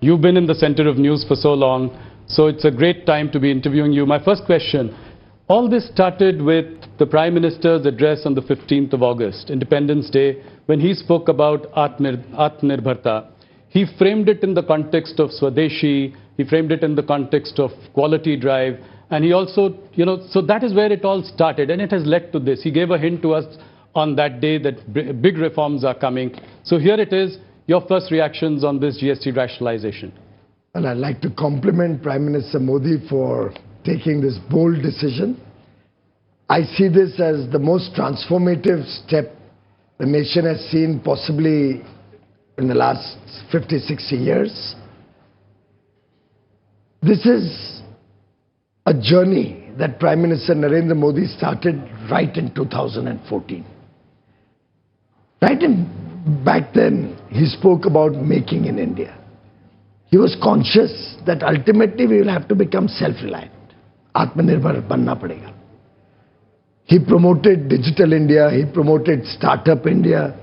You've been in the center of news for so long, so it's a great time to be interviewing you. My first question, all this started with the Prime Minister's address on the 15th of August, Independence Day, when he spoke about Atmanirbharta. He framed it in the context of Swadeshi, he framed it in the context of quality drive, and he also, so that is where it all started, and it has led to this. He gave a hint to us on that day that big reforms are coming. So here it is, your first reactions on this GST rationalization. And I'd like to compliment Prime Minister Modi for taking this bold decision. I see this as the most transformative step the nation has seen possibly in the last 50, 60 years. This is a journey that Prime Minister Narendra Modi started right in 2014. Back then, he spoke about making in India. He was conscious that ultimately we will have to become self-reliant. Atmanirbhar banna padega. He promoted Digital India, he promoted Startup India.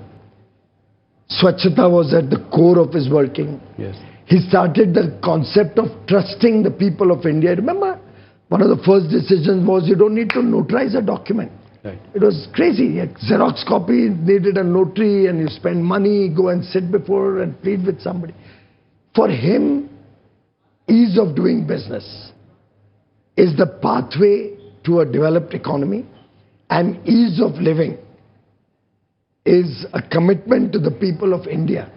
Swachhata was at the core of his working. Yes. He started the concept of trusting the people of India. Remember, one of the first decisions was you don't need to notarize a document. Right. It was crazy. A Xerox copy needed a notary and you spend money, go and sit before and plead with somebody. For him, ease of doing business is the pathway to a developed economy, and ease of living is a commitment to the people of India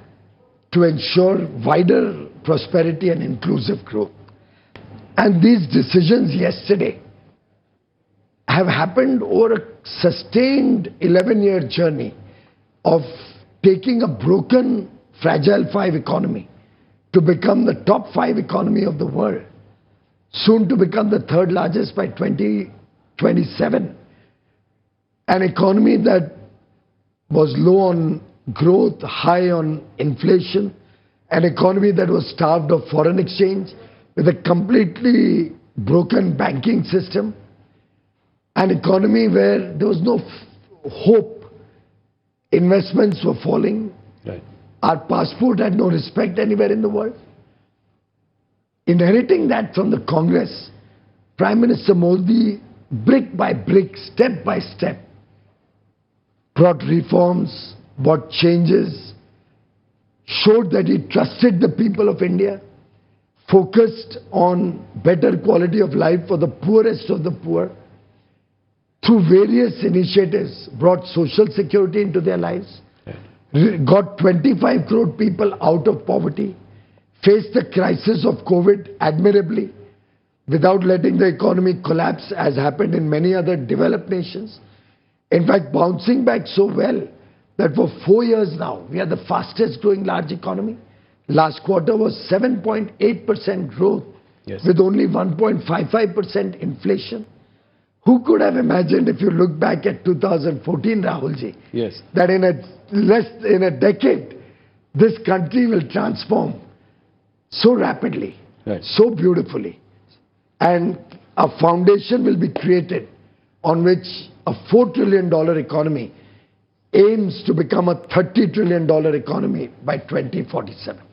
to ensure wider prosperity and inclusive growth. And these decisions yesterday have happened over a sustained 11-year journey of taking a broken, fragile 5 economy to become the top 5 economy of the world, soon to become the 3rd largest by 2027. An economy that was low on growth, high on inflation, an economy that was starved of foreign exchange, with a completely broken banking system, an economy where there was no hope, investments were falling, right. Our passport had no respect anywhere in the world. Inheriting that from the Congress, Prime Minister Modi, brick by brick, step by step, brought reforms, brought changes, showed that he trusted the people of India, focused on better quality of life for the poorest of the poor, through various initiatives, brought social security into their lives, got 25 crore people out of poverty, faced the crisis of COVID admirably, without letting the economy collapse as happened in many other developed nations. In fact, bouncing back so well that for 4 years now, we are the fastest growing large economy. Last quarter was 7.8% growth, yes, with only 1.55% inflation. Who could have imagined, if you look back at 2014, Rahulji, yes, that in a decade, this country will transform so rapidly, right, so beautifully, and a foundation will be created on which a $4 trillion economy aims to become a $30 trillion economy by 2047.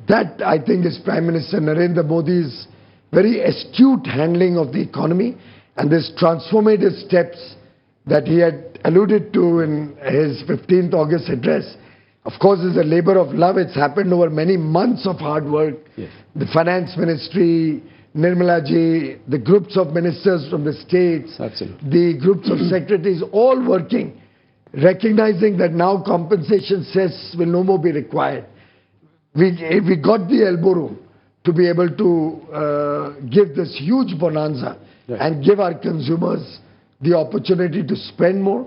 That, I think, is Prime Minister Narendra Modi's very astute handling of the economy, and these transformative steps that he had alluded to in his 15th August address, of course, is a labor of love. It's happened over many months of hard work. yes, The Finance Ministry, Nirmala ji, the groups of ministers from the states, absolutely, the groups of secretaries, all working, recognizing that now compensation cess will no more be required. We got the elbow room to be able to give this huge bonanza, right, and give our consumers the opportunity to spend more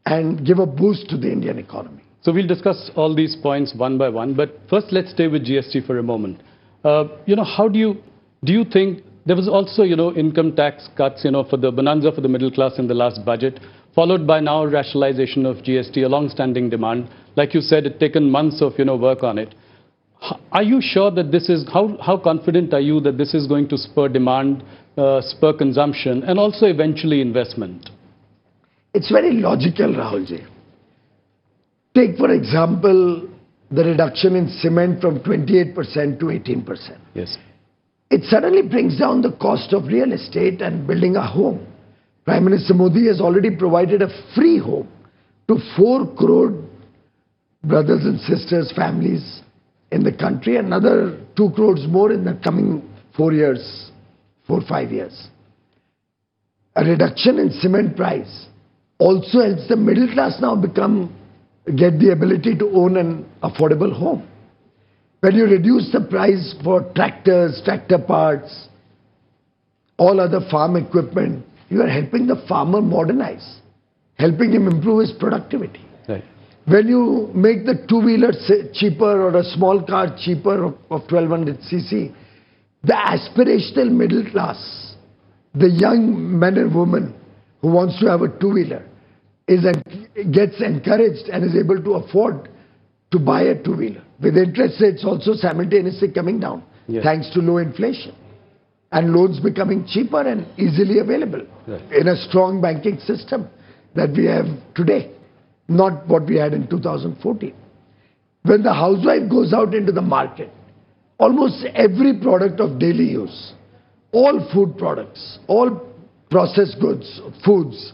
and give a boost to the Indian economy. So we'll discuss all these points one by one, but first let's stay with GST for a moment. How do you think there was also, income tax cuts, for the bonanza for the middle class in the last budget, followed by now rationalization of GST, a long-standing demand. Like you said, it's taken months of, work on it. Are you sure that this is, how confident are you that this is going to spur demand, spur consumption, and also eventually investment? It's very logical, Rahulji. Take, for example, the reduction in cement from 28% to 18%. Yes. It suddenly brings down the cost of real estate and building a home. Prime Minister Modi has already provided a free home to 4 crore brothers and sisters, families in the country, another 2 crores more in the coming 4 years, 4-5 years. A reduction in cement price also helps the middle class now get the ability to own an affordable home. When you reduce the price for tractors, tractor parts, all other farm equipment, you are helping the farmer modernize, helping him improve his productivity. Right. When you make the two-wheeler cheaper or a small car cheaper of 1200 cc, the aspirational middle class, the young men and women who wants to have a two-wheeler, gets encouraged and is able to afford to buy a two-wheeler. With interest rates also simultaneously coming down, yes, thanks to low inflation. And loans becoming cheaper and easily available, right, in a strong banking system that we have today, not what we had in 2014. When the housewife goes out into the market, almost every product of daily use, all food products, all processed goods, foods,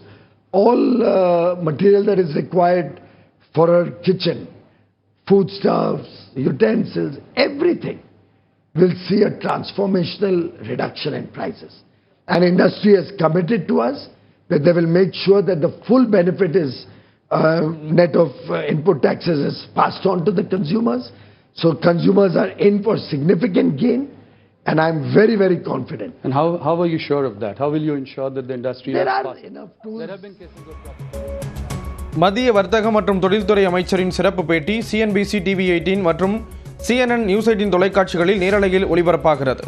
all material that is required for her kitchen, foodstuffs, utensils, everything will see a transformational reduction in prices. And industry has committed to us that they will make sure that the full benefit is net of input taxes is passed on to the consumers. So consumers are in for significant gain, and I'm very, very confident. And how are you sure of that? How will you ensure that the industry There is are fast? enough tools. There have been cases of மத்திய வர்த்தக மற்றும் தொழில்துறை அமைச்சரின் சிறப்பு பேட்டி CNBC TV 18 மற்றும் CNN News 18 தொலைக்காட்சிகளில் நேரலையில் ஒளிபரப்பாகிறது.